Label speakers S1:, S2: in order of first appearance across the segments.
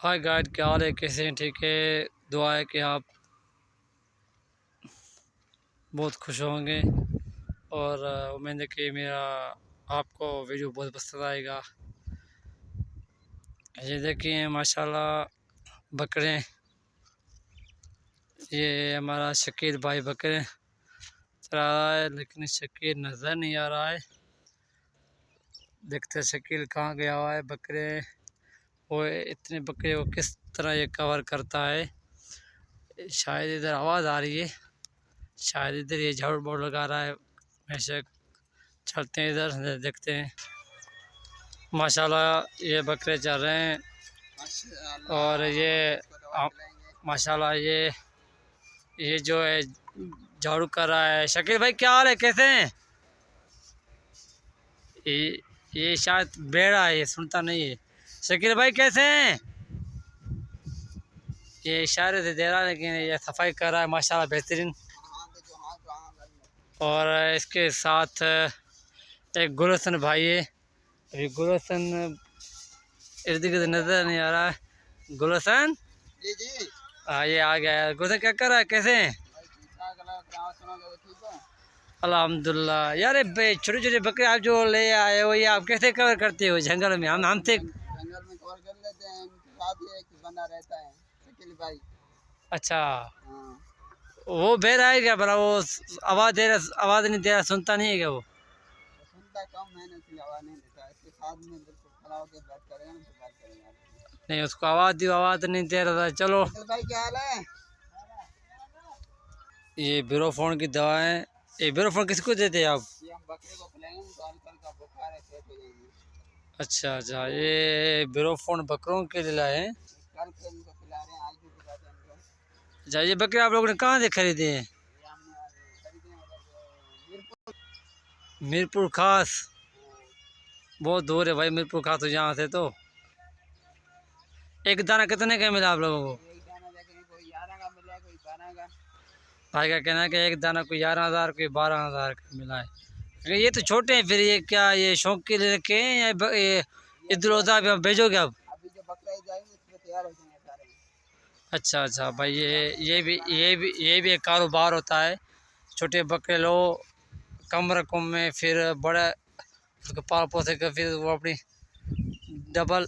S1: हाय guide, क्या हाल है? कैसे हैं? ठीक है। दुआ है कि आप बहुत खुश होंगे और उम्मीद है कि मेरा आपको वीडियो बहुत पसंद आएगा। ये देखिए माशाल्लाह बकरे, ये हमारा शकील भाई बकरे चला रहा है, लेकिन शकील नज़र नहीं आ रहा है। देखते शकील कहाँ गया हुआ है। बकरे वो इतने बकरे को किस तरह ये कवर करता है। शायद इधर आवाज़ आ रही है, शायद इधर ये झाड़ू बोर्ड लगा रहा है। वैसे चलते हैं इधर, देखते हैं। माशाल्लाह ये बकरे चल रहे हैं और ये माशाल्लाह ये जो है झाड़ू कर रहा है। शकील भाई क्या हाल है? कैसे हैं? ये शायद बेड़ा है, ये सुनता नहीं है। शकील भाई कैसे हैं? ये इशारे से दे रहा है, लेकिन ये सफाई कर रहा है माशाल्लाह बेहतरीन। और इसके साथ एक गुलशन भाई है। अभी गुलशन इर्द गिर्द नजर नहीं आ रहा है। गुलशन
S2: जी जी।
S1: हाँ, ये आ गया है। गुलशन क्या कर रहा है? कैसे हैं? अल्हम्दुलिल्लाह। यार छोटे छोटे बकरे आप जो ले आए हो, ये आप कैसे कवर करते हो जंगल में? हमसे
S2: जंगल में कवर कर लेते हैं, इनके साथ ही एक बंदा रहता है शकील भाई।
S1: अच्छा,
S2: हाँ,
S1: वो बह रहा है क्या? भला वो आवाज़ दे रहा, आवाज़ नहीं दे रहा, सुनता नहीं है क्या वो?
S2: वो सुनता कम है ना, इसलिए आवाज़ नहीं देता। इसके साथ में बिल्कुल खड़ा होकर बात करेगा ना, तो बात करेंगे आपसे।
S1: नहीं, उसको आवाज़ दी, आवाज़ नहीं दे रहा था। चलो,
S2: शकील भाई क्या हाल है?
S1: ये ब्यूरोफोन की दवा है। ये ब्यूरोफोन किसको देते हैं आप?
S2: ये हम बकरे को पिलाएंगे तो हल्का हल्का बुखार है, सेट हो जाएंगे।
S1: अच्छा अच्छा, ये ब्यूरोफोन बकरों के लिए लाए हैं।
S2: कल से इनको पिला रहे हैं, आज भी पिलाते हैं इनको।
S1: अच्छा, ये बकरे आप लोगों ने कहाँ से खरीदे हैं?
S2: ये हमने आज खरीदे हैं उधर मीरपुर।
S1: मीरपुर खास?
S2: हाँ,
S1: बहुत दूर है भाई मीरपुर खास तो यहाँ से। तो एक दाना कितने का मिला आप लोगों को?
S2: एक दाना देखेंगे, कोई 11 का मिला, कोई 12 का।
S1: भाई का कहना है कि एक दाना कोई 11,000, कोई 12,000 का मिला है। अगर ये तो छोटे हैं, फिर ये क्या ये शौक के लिए रखे हैं या ये
S2: ये
S1: इधर उधर आप भेजोगे आप?
S2: अभी जो बकरा जाएंगे इसमें तैयार हो जाएंगे सारे।
S1: अच्छा अच्छा भाई, ये भी एक कारोबार होता है। छोटे बकरे लो, कम रकम में, फिर बड़ा उसको पाल पोसे कर, फिर वो अपनी डबल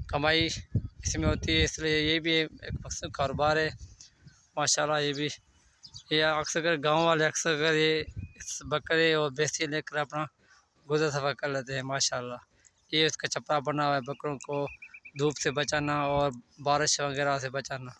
S1: कमाई इसमें होती है। इसलिए ये भी एक मकसद कारोबार है माशाल्लाह। ये अक्सर गांव वाले अक्सर ये इस बकरे और भैंसे लेकर अपना गुजर सफ़र कर लेते हैं माशाल्लाह। ये उसका छपरा बना हुआ है बकरों को धूप से बचाना और बारिश वगैरह से बचाना।